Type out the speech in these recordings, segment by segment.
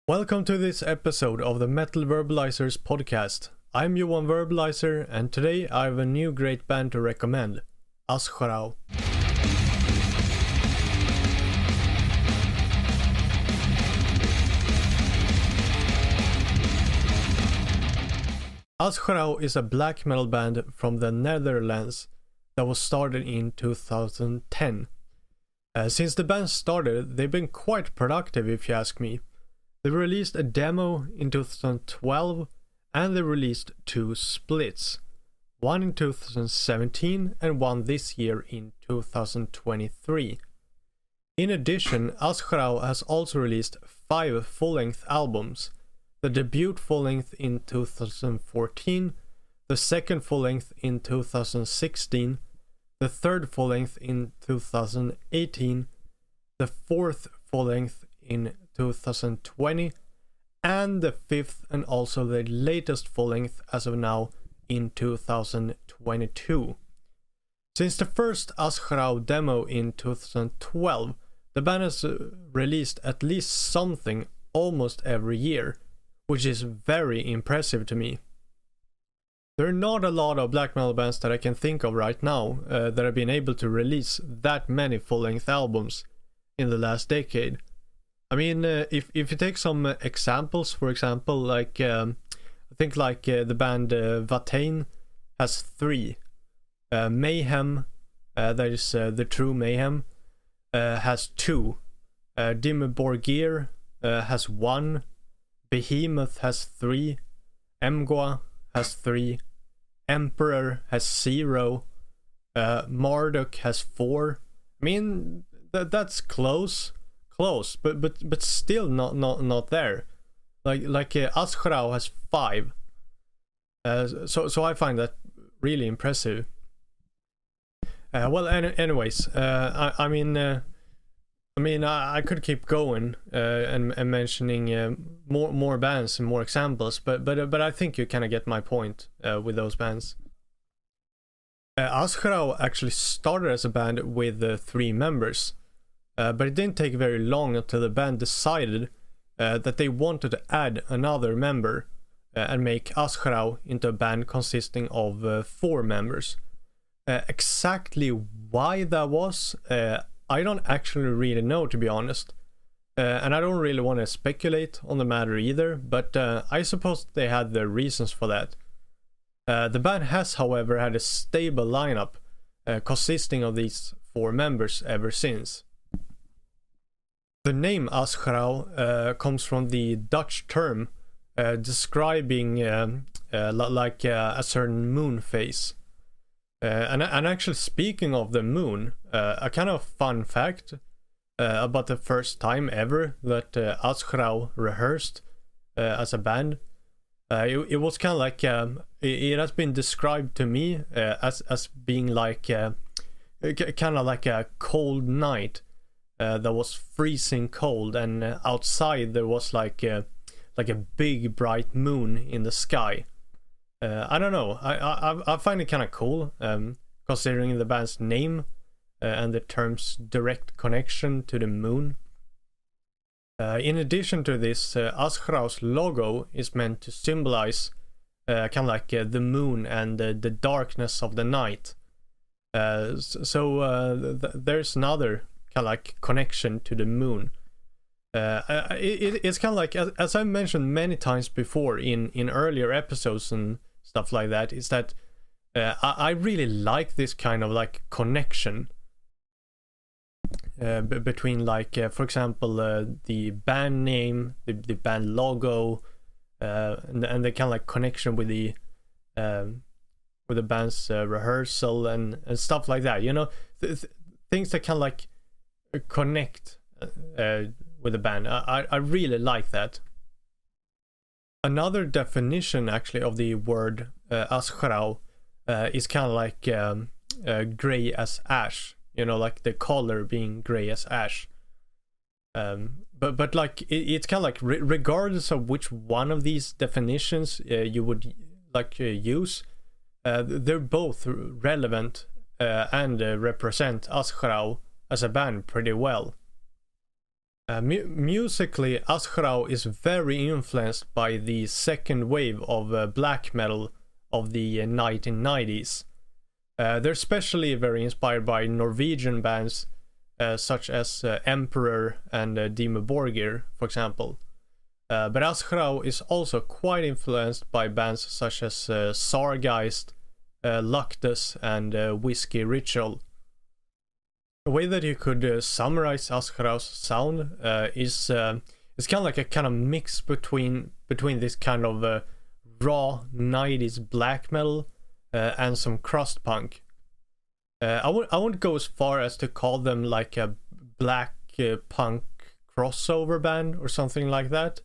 Welcome to this episode of the Metal Verbalizers podcast. I'm Johan Verbalizer, and today I have a new great band to recommend, Asgrauw. Asgrauw is a black metal band from the Netherlands that was started in 2010. Since the band started, they've been quite productive if you ask me. They released a demo in 2012 and they released two splits, one in 2017 and one this year in 2023. In addition, Asgrauw has also released 5 full-length albums, the debut full-length in 2014, the second full-length in 2016, the third full-length in 2018, the fourth full-length in 2020, and the fifth and also the latest full-length as of now in 2022. Since the first Asgrauw demo in 2012, the band has released at least something almost every year, which is very impressive to me. There are not a lot of black metal bands that I can think of right now that have been able to release that many full-length albums in the last decade. I mean, if you take some examples, for example, like I think like the band Watain has 3, Mayhem, that is the True Mayhem, has 2, Dimmu Borgir has 1, Behemoth has 3, Asgrauw has 3, Emperor has 0, Marduk has 4. I mean, that's close, but still not there. Like Asgrauw has 5. So I find that really impressive. Well, anyways, I mean, I could keep going and mentioning more bands and more examples, but I think you kind of get my point with those bands. Asgrauw actually started as a band with 3 members, but it didn't take very long until the band decided that they wanted to add another member and make Asgrauw into a band consisting of 4 members. Exactly why that was, I don't actually really know, to be honest, and I don't really want to speculate on the matter either, but I suppose they had their reasons for that. The band has, however, had a stable lineup consisting of these 4 members ever since. The name Asgrauw comes from the Dutch term describing like a certain moon phase. And actually, speaking of the moon, a kind of fun fact about the first time ever that Asgrauw rehearsed as a band. It was kind of like it has been described to me as being like kind of like a cold night that was freezing cold, and outside there was like a big bright moon in the sky. I don't know. I find it kind of cool, considering the band's name and the term's direct connection to the moon. In addition to this, Asgrauw's logo is meant to symbolize kind of like the moon and the darkness of the night. So there's another kind of like connection to the moon. It's kind of like, as I mentioned many times before in earlier episodes and stuff like that, is that I really like this kind of like connection between, like, for example, the band name, the band logo, and the kind of like connection with the band's rehearsal and stuff like that, you know, things that kind of like connect with the band. I really like that. Another definition actually of the word Asgrauw is kind of like gray as ash, you know, like the color being gray as ash. But like it's kind of like regardless of which one of these definitions you would like use, they're both relevant and represent Asgrauw as a band pretty well. Musically, Asgrauw is very influenced by the second wave of black metal of the 1990s. They're especially very inspired by Norwegian bands such as Emperor and Dimmu Borgir, for example. But Asgrauw is also quite influenced by bands such as Sargeist, Lactus, and Whiskey Ritual. The way that you could summarize Asgrauw's sound is it's kind of like a kind of mix between this kind of raw 90s black metal and some crust punk. I wouldn't go as far as to call them like a black punk crossover band or something like that.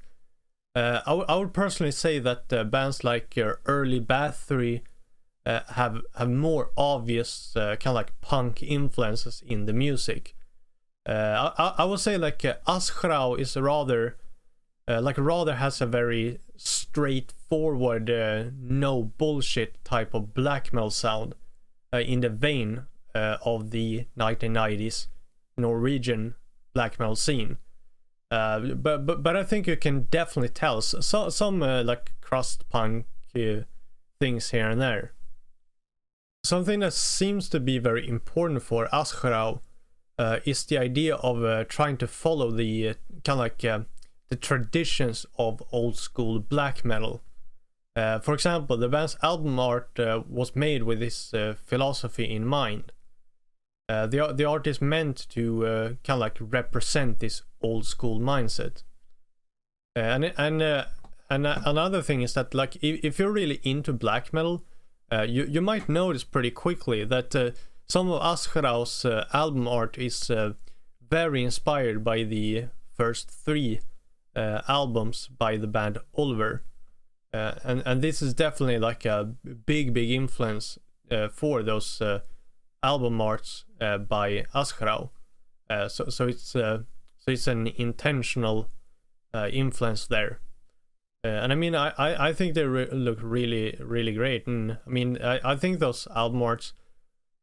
I would personally say that bands like early Bathory have have obvious kind of like punk influences in the music. I would say like Asgrauw is rather has a very straightforward no bullshit type of black metal sound in the vein of the 1990s Norwegian black metal scene. But I think you can definitely tell some like crust punk things here and there. Something that seems to be very important for Asgrauw is the idea of trying to follow the kind of like the traditions of old school black metal. For example, the band's album art was made with this philosophy in mind. The art is meant to kind of like represent this old school mindset. And another thing is that like if you're really into black metal, you might notice pretty quickly that some of Asgraaw's album art is very inspired by the first three albums by the band Oliver. And this is definitely like a big influence for those album arts by Asgrauw. So it's an intentional influence there. And I mean, I think they look really great, and I mean, I think those album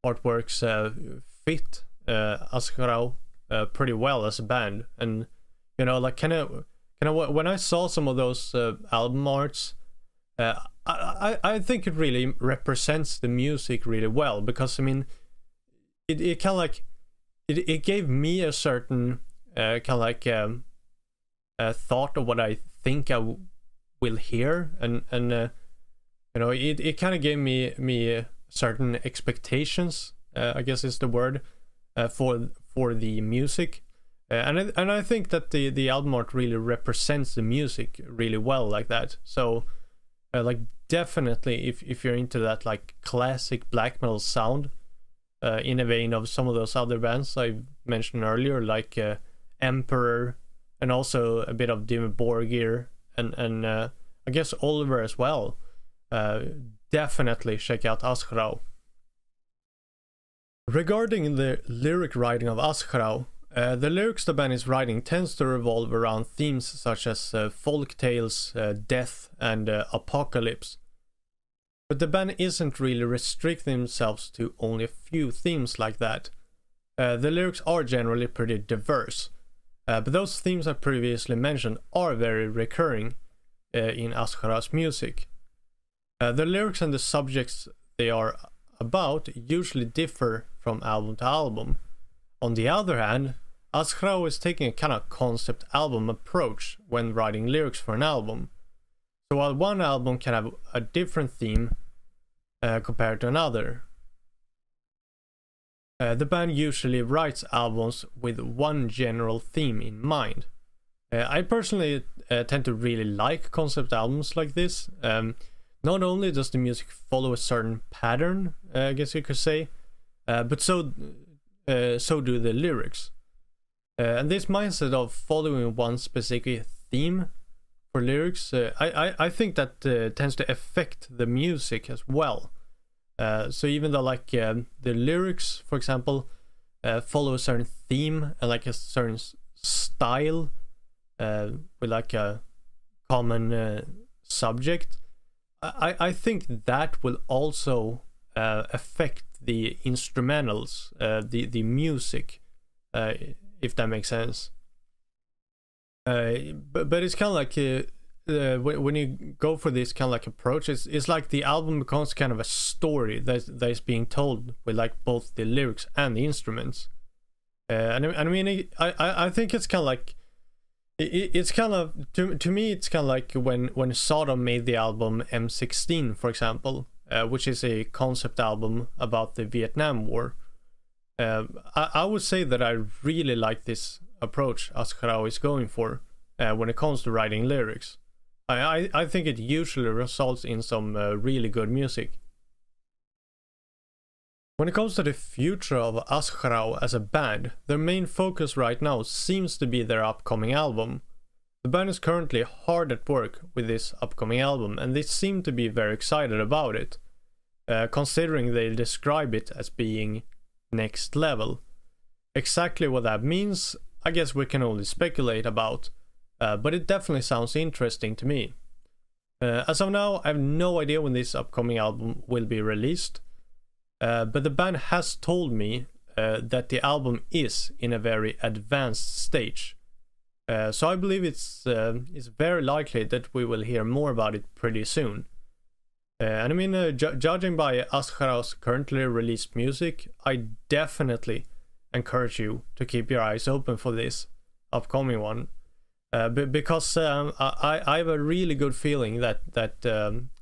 artworks fit Asgrauw pretty well as a band. And you know, like kind of when I saw some of those album arts, I think it really represents the music really well, because I mean, it kind of like it gave me a certain kind of like a thought of what I think I will hear, and you know, it kind of gave me certain expectations, I guess is the word, for the music, and I think that the album art really represents the music really well like that. So like definitely if you're into that like classic black metal sound, in a vein of some of those other bands I mentioned earlier, like Emperor, and also a bit of Dimmu Borgir, and I guess Oliver as well, definitely check out Asgrauw. Regarding the lyric writing of Asgrauw, the lyrics the band is writing tends to revolve around themes such as folk tales, death, and apocalypse. But the band isn't really restricting themselves to only a few themes like that. The lyrics are generally pretty diverse, but those themes I previously mentioned are very recurring in Asgraaw's music. The lyrics and the subjects they are about usually differ from album to album. On the other hand, Asgrauw is taking a kind of concept album approach when writing lyrics for an album. So while one album can have a different theme compared to another, the band usually writes albums with one general theme in mind. I personally tend to really like concept albums like this. Not only does the music follow a certain pattern, I guess you could say, but so do the lyrics. And this mindset of following one specific theme for lyrics, I think that tends to affect the music as well. So even though like the lyrics, for example, follow a certain theme and like a certain style with like a common subject, I think that will also affect the instrumentals, the music, if that makes sense. But it's kind of like when you go for this kind of like approach, it's like the album becomes kind of a story that's being told with like both the lyrics and the instruments. And I mean, I think it's kind of like it's kind of to me it's kind of like when Sodom made the album M16, for example, which is a concept album about the Vietnam War. I would say that I really like this approach Asgrauw is going for when it comes to writing lyrics. I think it usually results in some really good music. When it comes to the future of Asgrauw as a band, their main focus right now seems to be their upcoming album. The band is currently hard at work with this upcoming album, and they seem to be very excited about it, considering they describe it as being next level. Exactly what that means, I guess we can only speculate about, but it definitely sounds interesting to me. As of now, I have no idea when this upcoming album will be released, but the band has told me that the album is in a very advanced stage. So I believe it's very likely that we will hear more about it pretty soon. And I mean, judging by Asgrauw's currently released music, I definitely encourage you to keep your eyes open for this upcoming one. Because I have a really good feeling that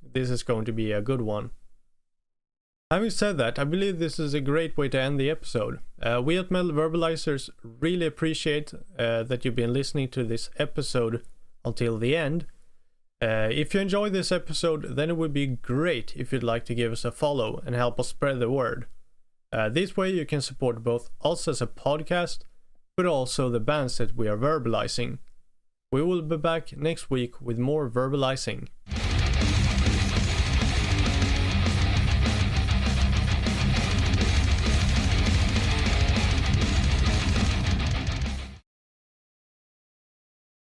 this is going to be a good one. Having said that, I believe this is a great way to end the episode. We at Metal Verbalizers really appreciate that you've been listening to this episode until the end. If you enjoyed this episode, then it would be great if you'd like to give us a follow and help us spread the word. This way you can support both us as a podcast, but also the bands that we are verbalizing. We will be back next week with more verbalizing.